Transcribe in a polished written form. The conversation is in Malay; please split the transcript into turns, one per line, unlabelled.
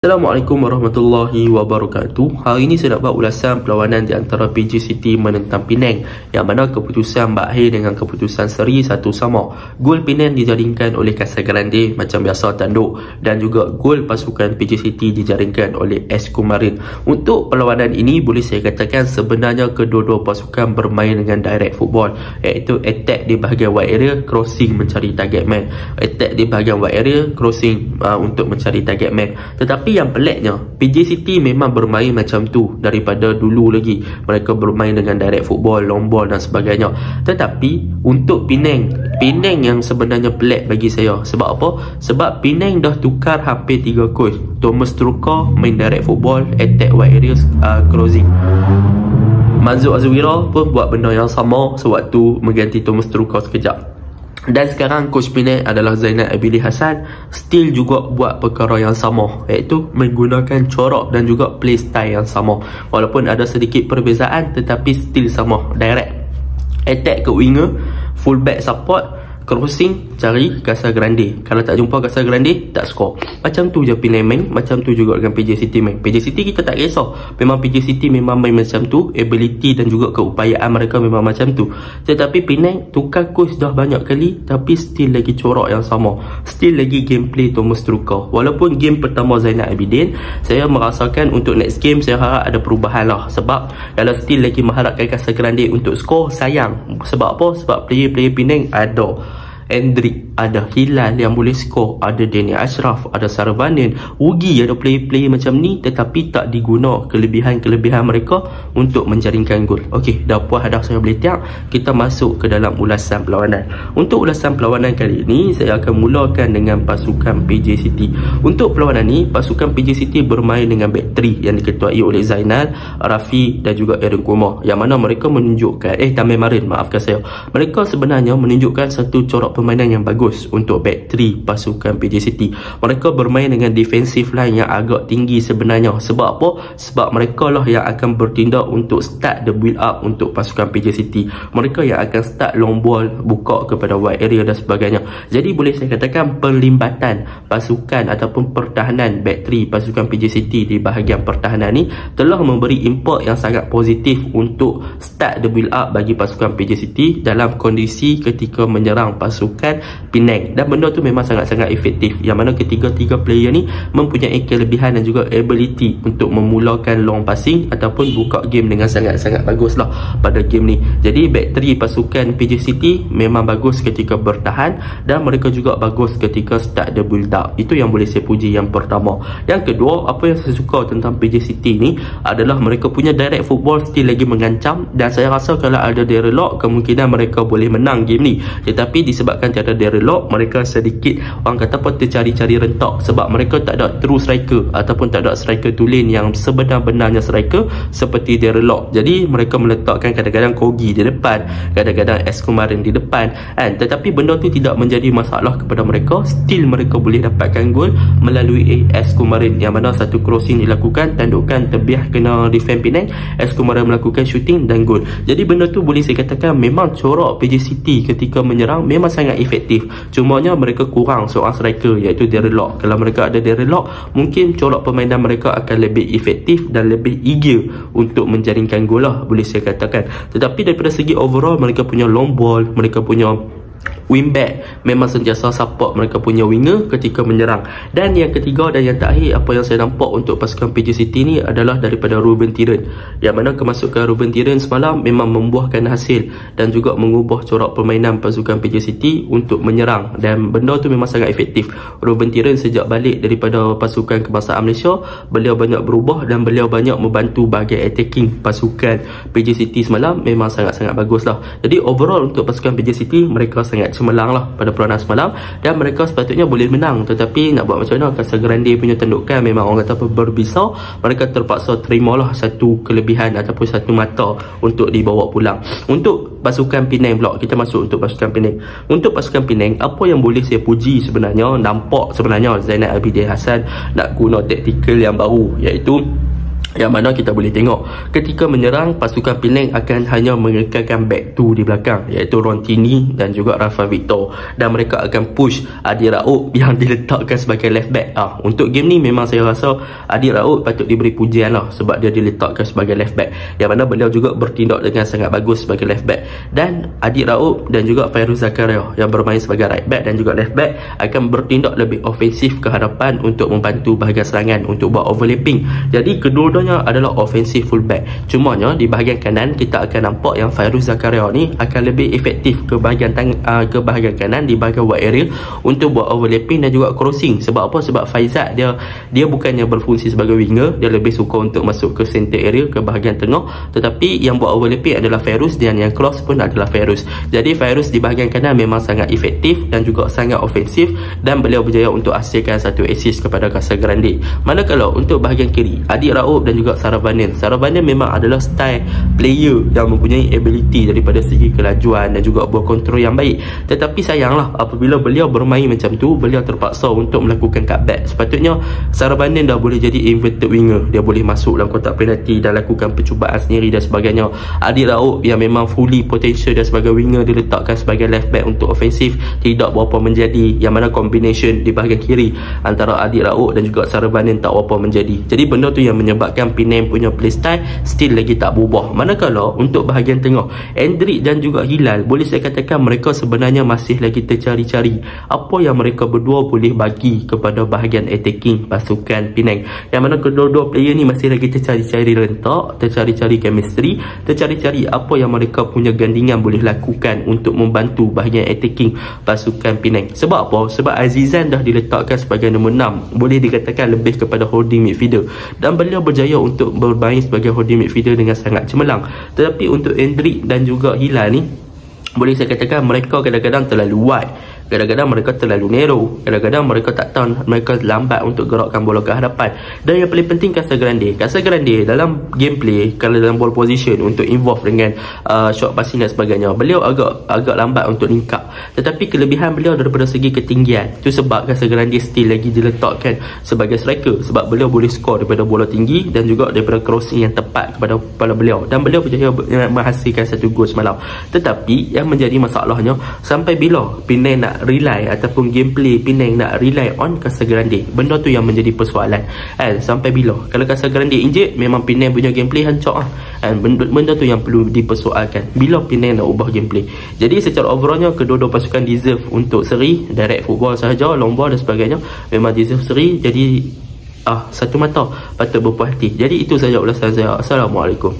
Assalamualaikum warahmatullahi wabarakatuh. Hari ini saya nak buat ulasan perlawanan di antara PJ City menentang Penang, yang mana keputusan berakhir dengan keputusan seri 1-1. Gol Penang dijaringkan oleh Casagrande macam biasa tanduk, dan juga gol pasukan PJ City dijaringkan oleh Esco Marin. Untuk perlawanan ini boleh saya katakan sebenarnya kedua-dua pasukan bermain dengan direct football, iaitu attack di bahagian wide area, crossing mencari target man. Attack di bahagian wide area, crossing untuk mencari target man. Tetapi yang peliknya, PJ City memang bermain macam tu daripada dulu lagi. Mereka bermain dengan direct football, long ball dan sebagainya. Tetapi untuk Penang yang sebenarnya pelik bagi saya. Sebab apa? Sebab Penang dah tukar hampir 3 coach. Thomas Tuchel main direct football, attack wide areas, crossing. Manzur Azwira pun buat benda yang sama sewaktu mengganti Thomas Tuchel sekejap. Dan sekarang coach Penang adalah Zainal Abidin Hassan, still juga buat perkara yang sama, iaitu menggunakan corak dan juga play style yang sama. Walaupun ada sedikit perbezaan, tetapi still sama, direct attack ke winger, fullback support, crossing, cari Casagrande. Kalau tak jumpa Casagrande, tak score. Macam tu je Penang main, macam tu juga dengan PJ City main. PJ City kita tak kisah, memang PJ City memang main macam tu, ability dan juga keupayaan mereka memang macam tu. Tetapi Penang tukar coach dah banyak kali, tapi still lagi corak yang sama, still lagi gameplay Thomas Tuchel. Walaupun game pertama Zainal Abidin, saya merasakan untuk next game saya harap ada perubahan lah. Sebab kalau still lagi mengharapkan Casagrande untuk score, sayang. Sebab apa? Sebab player-player Penang ada Hendrik, ada Hilal yang boleh skor, ada Daniel Ashraf, ada Saravanin. Rugi ada player-player macam ni tetapi tak diguna kelebihan-kelebihan mereka untuk menjaringkan gol. Okey, dah puas dah saya boleh tiap. Kita masuk ke dalam ulasan perlawanan. Untuk ulasan perlawanan kali ini, saya akan mulakan dengan pasukan PJ City. Untuk perlawanan ni, pasukan PJ City bermain dengan back 3 yang diketuai oleh Zainal, Rafi dan juga Aaron Kumar, yang mana mereka menunjukkan Tamim Marin, maafkan saya. Mereka sebenarnya menunjukkan satu corak permainan yang bagus untuk back 3 pasukan PJ City. Mereka bermain dengan defensive line yang agak tinggi sebenarnya. Sebab apa? Sebab mereka lah yang akan bertindak untuk start the build up untuk pasukan PJ City. Mereka yang akan start long ball, buka kepada wide area dan sebagainya. Jadi boleh saya katakan perlimbatan pasukan ataupun pertahanan back 3 pasukan PJ City di bahagian pertahanan ni telah memberi impak yang sangat positif untuk start the build up bagi pasukan PJ City dalam kondisi ketika menyerang pasukan Penang. Dan benda tu memang sangat-sangat efektif, yang mana ketiga-tiga player ni mempunyai kelebihan dan juga ability untuk memulakan long passing ataupun buka game dengan sangat-sangat bagus lah pada game ni. Jadi back 3 pasukan PJ City memang bagus ketika bertahan, dan mereka juga bagus ketika start the build up. Itu yang boleh saya puji yang pertama. Yang kedua, apa yang saya suka tentang PJ City ni adalah mereka punya direct football still lagi mengancam, dan saya rasa kalau ada Darren Lock, kemungkinan mereka boleh menang game ni. Tetapi disebabkan tiada Darren Lock, mereka sedikit orang kata apa, tercari-cari rentak, sebab mereka tak ada true striker ataupun tak ada striker tulen yang sebenar-benarnya striker seperti Darren Lock. Jadi mereka meletakkan kadang-kadang Kogi di depan, kadang-kadang Esco Marin di depan kan. Tetapi benda tu tidak menjadi masalah kepada mereka. Still mereka boleh dapatkan gol melalui Esco Marin, yang mana satu crossing dilakukan, tandukan terbiah kena defend Penang, Esco Marin melakukan shooting dan gol. Jadi benda tu boleh saya katakan memang corak PJ City ketika menyerang memang sangat efektif. Cumanya mereka kurang seorang striker, iaitu Darren Lock. Kalau mereka ada Darren Lock, mungkin corak permainan mereka akan lebih efektif dan lebih eager untuk menjaringkan gol lah, boleh saya katakan. Tetapi daripada segi overall, mereka punya long ball, mereka punya wingback memang sentiasa support mereka punya winger ketika menyerang. Dan yang ketiga dan yang terakhir, apa yang saya nampak untuk pasukan PJ City ni adalah daripada Ruben Tiran, yang mana kemasukan Ruben Tiran semalam memang membuahkan hasil dan juga mengubah corak permainan pasukan PJ City untuk menyerang, dan benda tu memang sangat efektif. Ruben Tiran sejak balik daripada pasukan kebangsaan Malaysia, beliau banyak berubah dan beliau banyak membantu bahagian attacking pasukan PJ City semalam. Memang sangat-sangat bagus lah. Jadi overall untuk pasukan PJ City, mereka sangat cemerlang lah pada perlawanan semalam, dan mereka sepatutnya boleh menang. Tetapi nak buat macam mana, Casagrande punya tandukan memang orang kata berbisa. Mereka terpaksa terimalah satu kelebihan ataupun satu mata untuk dibawa pulang. Untuk pasukan Penang pula, kita masuk untuk pasukan Penang. Untuk pasukan Penang, apa yang boleh saya puji sebenarnya, nampak sebenarnya Zainal Abidin Hassan nak guna taktikal yang baru, iaitu yang mana kita boleh tengok ketika menyerang, pasukan Penang akan hanya mengekalkan back two di belakang, iaitu Rontini dan juga Rafa Victor, dan mereka akan push Adil Raub yang diletakkan sebagai left back. Untuk game ni memang saya rasa Adil Raub patut diberi pujian lah, sebab dia diletakkan sebagai left back, yang mana beliau juga bertindak dengan sangat bagus sebagai left back. Dan Adil Raub dan juga Fairuz Zakaria yang bermain sebagai right back dan juga left back akan bertindak lebih ofensif ke hadapan untuk membantu bahagian serangan untuk buat overlapping. Jadi kedua-duanya adalah offensive fullback. Cumanya di bahagian kanan kita akan nampak yang Fairuz Zakaria ni akan lebih efektif ke bahagian kanan di bahagian wide area untuk buat overlapping dan juga crossing. Sebab apa? Sebab Faizat dia bukannya berfungsi sebagai winger, dia lebih suka untuk masuk ke center area, ke bahagian tengah, tetapi yang buat overlapping adalah Fairuz dan yang cross pun adalah Fairuz. Jadi Fairuz di bahagian kanan memang sangat efektif dan juga sangat ofensif, dan beliau berjaya untuk hasilkan satu assist kepada Casagrande. Manakala untuk bahagian kiri, Adil Raub dan juga Saravanan memang adalah style player yang mempunyai ability daripada segi kelajuan dan juga ball control yang baik. Tetapi sayanglah apabila beliau bermain macam tu, beliau terpaksa untuk melakukan cutback. Sepatutnya Saravanan dah boleh jadi inverted winger, dia boleh masuk dalam kotak penalti dan lakukan percubaan sendiri dan sebagainya. Adil Raub yang memang fully potential dia sebagai winger diletakkan sebagai left back untuk ofensif, tidak berapa menjadi, yang mana combination di bahagian kiri antara Adil Raub dan juga Saravanan tak berapa menjadi. Jadi benda tu yang menyebabkan Penang punya playstyle still lagi tak berubah. Manakala untuk bahagian tengah, Endrick dan juga Hilal, boleh saya katakan mereka sebenarnya masih lagi tercari-cari apa yang mereka berdua boleh bagi kepada bahagian attacking pasukan Penang, yang mana kedua-dua player ni masih lagi tercari-cari rentak, tercari-cari chemistry, tercari-cari apa yang mereka punya gandingan boleh lakukan untuk membantu bahagian attacking pasukan Penang. Sebab apa? Sebab Azizan dah diletakkan sebagai nombor 6, boleh dikatakan lebih kepada holding midfielder, dan beliau berjaya untuk bermain sebagai holding midfielder dengan sangat cemerlang. Tetapi untuk Endrick dan juga Hilal ni, boleh saya katakan mereka kadang-kadang terlalu wide, kadang-kadang mereka terlalu narrow, kadang-kadang mereka tak tahu, mereka lambat untuk gerakkan bola ke hadapan. Dan yang paling penting Casagrande dalam gameplay, kalau dalam ball position untuk involve dengan shot passing dan sebagainya, beliau agak lambat untuk link up. Tetapi kelebihan beliau daripada segi ketinggian, itu sebab Casagrande still lagi diletakkan sebagai striker, sebab beliau boleh score daripada bola tinggi dan juga daripada crossing yang tepat kepada kepala beliau, dan beliau berjaya menghasilkan satu gol semalam. Tetapi yang menjadi masalahnya, sampai bila Penang nak rely ataupun gameplay Penang nak rely on Casagrande, benda tu yang menjadi persoalan. Sampai bila? Kalau Casagrande injet, memang Penang punya gameplay hancur benda tu yang perlu dipersoalkan, bila Penang nak ubah gameplay. Jadi secara overallnya kedua-dua pasukan deserve untuk seri, direct football sahaja, long ball dan sebagainya, memang deserve seri. Jadi satu mata patut berpuas hati. Jadi itu saja ulasan saya. Assalamualaikum.